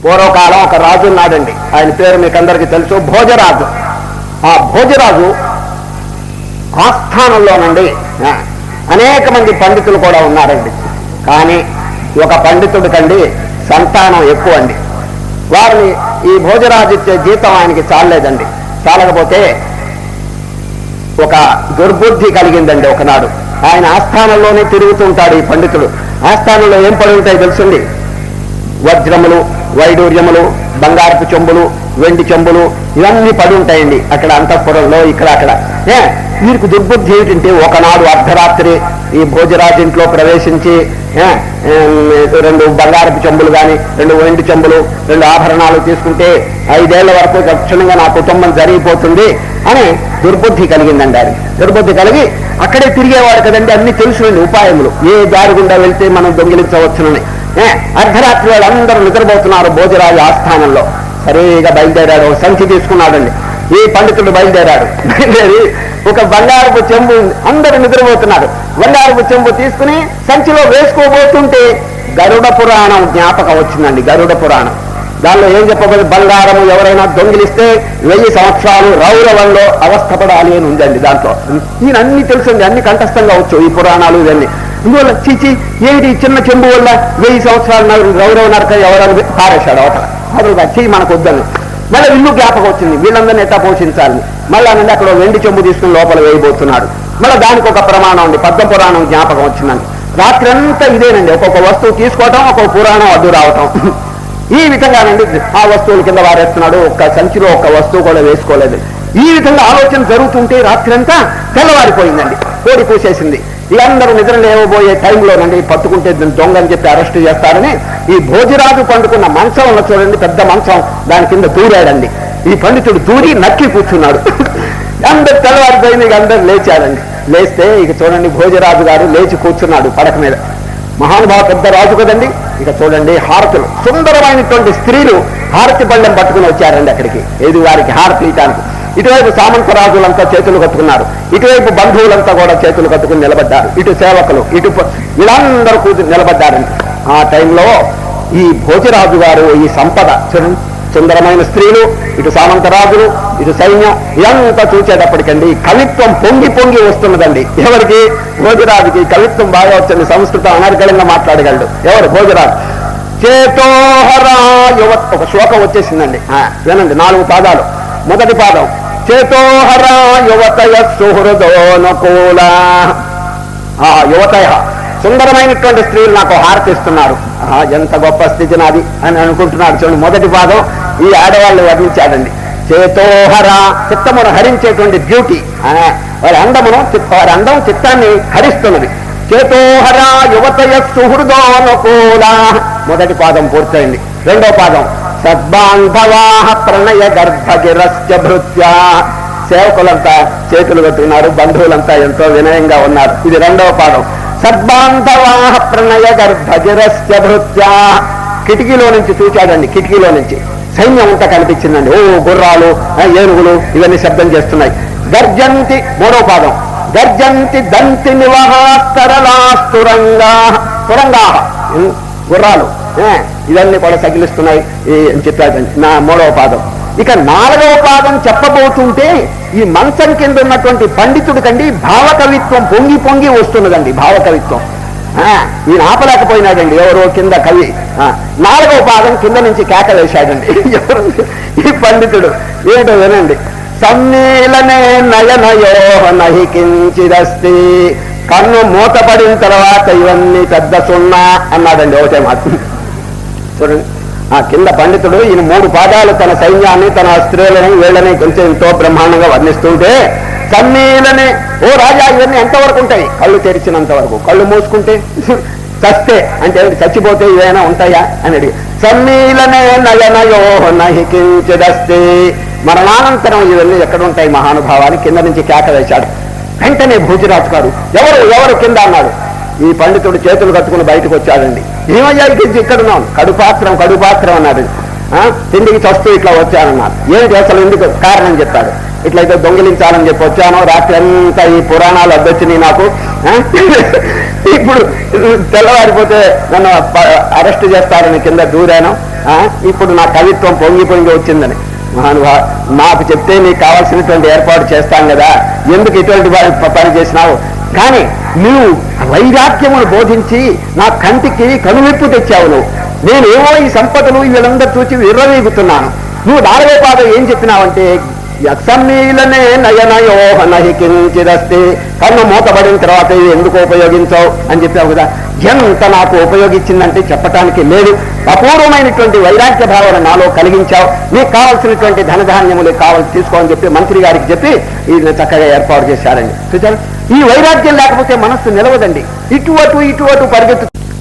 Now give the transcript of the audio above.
పూర్వకాలం ఒక రాజు ఉన్నాడండి. ఆయన పేరు మీకు అందరికీ తెలుసు, భోజరాజు. ఆ భోజరాజు ఆస్థానంలోనండి అనేక మంది పండితులు కూడా ఉన్నారండి. కానీ ఒక పండితుడి కండి సంతానం ఎక్కువ అండి. వారిని ఈ భోజరాజు ఇచ్చే జీతం ఆయనకి చాలలేదండి. చాలకపోతే ఒక దుర్బుద్ధి కలిగిందండి. ఒకనాడు ఆయన ఆస్థానంలోనే తిరుగుతుంటాడు. ఈ పండితుడు ఆస్థానంలో ఏం పడి ఉంటాయి తెలుసుండి? వజ్రములు, వైడూర్యములు, బంగారపు చెంబులు, వెండి చెంబులు ఇవన్నీ పడి ఉంటాయండి అక్కడ అంతఃపురంలో, ఇక్కడ అక్కడ. వీరికి దుర్బుద్ధి ఏమిటంటే ఒకనాడు అర్ధరాత్రి ఈ భోజరాజు ఇంట్లో ప్రవేశించి 2 బంగారపు చెంబులు కానీ 2 వెండి చెంబులు 2 ఆభరణాలు తీసుకుంటే 5 ఏళ్ల వరకు తక్షణంగా నా కుటుంబం జరిగిపోతుంది అని దుర్బుద్ధి కలిగిందండి. ఆయన దుర్బుద్ధి కలిగి అక్కడే తిరిగేవాడు కదండి, అన్ని తెలుసునండి ఉపాయములు, ఏ దారి గుండా వెళ్తే మనం దొంగిలించవచ్చునని. అర్ధరాత్రి వాళ్ళందరూ నిద్రపోతున్నారు భోజరాజు ఆస్థానంలో. సరిగా బయలుదేరాడు, సంచి తీసుకున్నాడండి. ఈ పండితుడు బయలుదేరి ఒక బంగారపు చెంబు, అందరూ నిద్రపోతున్నారు, బంగారపు చెంబు తీసుకుని సంచిలో వేసుకోబోతుంటే గరుడ పురాణం జ్ఞాపకం వచ్చిందండి. గరుడ పురాణం దానిలో ఏం చెప్పబోదు? బంగారము ఎవరైనా దొంగిలిస్తే 1000 సంవత్సరాలు రౌరవంలో అవస్థపడాలి అని ఉందండి. దాంట్లో ఈయన అన్ని తెలుసండి, అన్ని కంఠస్థంగా వచ్చు ఈ పురాణాలు ఇవన్నీ. ఇందువల్ల చీచి ఏమిటి చిన్న చెంబు వల్ల 1000 సంవత్సరాలు రౌరవ నరక ఎవరైనా పారేశాడు అవతల, అదుగా చెయ్యి మనకు వద్దని. మళ్ళీ ఇల్లు జ్ఞాపకం వచ్చింది, వీళ్ళందరినీ ఎట్లా పోషించాలని. మళ్ళీ నుండి అక్కడ వెండి చెంబు తీసుకుని లోపల వేయబోతున్నాడు. మళ్ళీ దానికి ఒక ప్రమాణం ఉంది, పద్మ పురాణం జ్ఞాపకం వచ్చిందండి. రాత్రి అంతా ఇదేనండి, ఒక్కొక్క వస్తువు తీసుకోవటం, ఒక్కొక్క పురాణం అడ్డు రావటం. ఈ విధంగానండి ఆ వస్తువుల కింద వారేస్తున్నాడు. ఒక్క సంచిలో ఒక్క వస్తువు కూడా వేసుకోలేదు. ఈ విధంగా ఆలోచన జరుగుతుంటే రాత్రి అంతా తెల్లవారిపోయిందండి, కోడి కూసేసింది. వీళ్ళందరూ నిద్ర లేవబోయే టైంలోనండి పట్టుకుంటే దొంగ అని చెప్పి అరెస్ట్ చేస్తారని ఈ భోజరాజు పండుకున్న మంచం ఉన్న చూడండి, పెద్ద మంచం, దాని కింద దూరాడండి. ఈ పండితుడు దూరి నక్కి కూర్చున్నాడు. అందరు తెల్లవారిపోయింది, ఇక అందరు లేచాడండి. లేస్తే ఇక చూడండి భోజరాజు గారు లేచి కూర్చున్నాడు పడక మీద. మహానుభావ పెద్ద రాజు కదండి. ఇక చూడండి హారతులు, సుందరమైనటువంటి స్త్రీలు హారతి పళ్ళెం పట్టుకుని వచ్చారండి అక్కడికి, ఏది వారికి హారతి ఇవ్వడానికి. ఇటువైపు సామంత రాజులంతా చేతులు కట్టుకున్నారు, ఇటువైపు బంధువులంతా కూడా చేతులు కట్టుకుని నిలబడ్డారు, ఇటు సేవకులు, ఇటు వీళ్ళందరూ కూర్చుని నిలబడ్డారండి. ఆ టైంలో ఈ భోజరాజు గారు ఈ సంపద చూడండి, సుందరమైన స్త్రీలు, ఇటు సామంతరాజులు, ఇటు సైన్యం, ఇదంతా చూసేటప్పటికండి కవిత్వం పొంగి పొంగి వస్తున్నదండి. ఎవరికి? భోజరాజుకి కవిత్వం బాగా వచ్చింది, సంస్కృతం అనర్గళంగా మాట్లాడగలడు. ఎవరు? భోజరాజు. చేతోహరా యువ, ఒక శ్లోకం వచ్చేసిందండి, వినండి, 4 పాదాలు. మొదటి పాదం చేతోహరా యువతయ సుహృదోనుకూల. యువతయ సుందరమైనటువంటి స్త్రీలు నాకు హారతిస్తున్నారు, ఎంత గొప్ప స్థితి నాది అని అనుకుంటున్నాడు. చూడండి మొదటి పాదం ఈ ఆడవాళ్ళు వర్ణించాడండి. చేతోహర చిత్తమును హరించేటువంటి బ్యూటీ, వారి అందమును, వారి అందం చిత్తాన్ని హరిస్తున్నది. చేతోహర యువతయ సుహృదోనుకూల మొదటి పాదం పూర్తయింది. రెండో పాదం సద్బాంధవాహ ప్రణయ గర్భగిరశ్చ భృత్యా. సేవకులంతా చేతులు కట్టుకున్నారు, బంధువులంతా ఎంతో వినయంగా ఉన్నారు. ఇది రెండవ పాదం. సద్బాంధవాహ ప్రణయ గర్భగిరశ్చ భృత్యా. కిటికీలో నుంచి చూచాడండి, కిటికీలో నుంచి సైన్యం అంతా కనిపించిందండి. గుర్రాలు, ఏనుగులు ఇవన్నీ శబ్దం చేస్తున్నాయి. గర్జంతి మూడో పాదం. గర్జంతి దంతి నివహాస్తరలాస్తురంగా. తురంగా గుర్రాలు ఇవన్నీ కూడా సగిలిస్తున్నాయి అని చెప్పాడండి నా మూడవ పాదం. ఇక 4వ పాదం చెప్పబోతుంటే ఈ మంచం కింద ఉన్నటువంటి పండితుడి కండి భావకవిత్వం పొంగి పొంగి వస్తున్నదండి. భావకవిత్వం ఈయన ఆపలేకపోయినాడండి. ఎవరో కింద కవి 4వ పాదం కింద నుంచి కేక వేశాడండి. ఎవరు? ఈ పండితుడు. ఏంటో వినండి. సమ్మేళనే నయనయో నహి కించిదస్తి. కన్ను మూతపడిన తర్వాత ఇవన్నీ పెద్ద సున్నా అన్నాడండి ఒకటే మాట. చూడండి ఆ కింద పండితుడు ఈయన 3 పాదాలు తన సైన్యాన్ని, తన స్త్రీలని, వీళ్ళని కొంచెం ఎంతో బ్రహ్మాండంగా వర్ణిస్తుంటే సమ్మేళనే, ఓ రాజా ఇవన్నీ ఎంతవరకు ఉంటాయి? కళ్ళు తెరిచినంత వరకు. కళ్ళు మూసుకుంటే చస్తే అంటే చచ్చిపోతే ఇవైనా ఉంటాయా అని అడిగి. సమ్మేళనే నయనయో నహి కించిదస్తి. మరణానంతరం ఇవన్నీ ఎక్కడ ఉంటాయి మహానుభావాన్ని కింద నుంచి కేక వేశాడు. వెంటనే భోజరాజు గారు ఎవరు కింద అన్నాడు. ఈ పండితుడు చేతులు కట్టుకుని బయటకు వచ్చాడండి. ఏమయ్యా ఇది ఇక్కడున్నాను? కడుపాత్రం అన్నాడు. తిండికి చస్తూ ఇట్లా వచ్చానన్నారు. ఏంటి అసలు ఎందుకు కారణం చెప్పాడు. ఇట్లయితే దొంగిలించాలని చెప్పి వచ్చాను, రాత్రి అంతా ఈ పురాణాలు అద్దొచ్చినాయి నాకు, ఇప్పుడు తెల్లవారిపోతే నన్ను అరెస్ట్ చేస్తారని కింద దూరాను. ఇప్పుడు నా కవిత్వం పొంగి వచ్చిందని. నాకు చెప్తే నీకు కావాల్సినటువంటి ఏర్పాటు చేస్తాం కదా, ఎందుకు ఇటువంటి పని చేసినావు? కానీ నువ్వు వైరాగ్యమును బోధించి నా కంటికి కనువిప్పు తెచ్చావు. నేనేమో ఈ సంపదలు వీళ్ళందరూ చూసి విర్రవీగుతున్నాను. నువ్వు 4వ పాదం ఏం చెప్పినావంటే, యత్సమ్మీలనే నయనయో నహి కించిదస్తి, కన్ను మూతబడిన తర్వాత ఇది ఎందుకు ఉపయోగించావు అని చెప్పావు కదా. ఎంత నాకు ఉపయోగించిందంటే చెప్పటానికి లేదు. అపూర్వమైనటువంటి వైరాగ్య భావన నాలో కలిగించావు. నీకు కావాల్సినటువంటి ధనధాన్యములు తీసుకోవాలని చెప్పి మంత్రి గారికి చెప్పి ఈయన చక్కగా ఏర్పాటు చేశారండి. చూచారు, ఈ వైరాగ్యం లేకపోతే మనస్సు నిలవదండి. ఇటు అటు పరిగెత్తు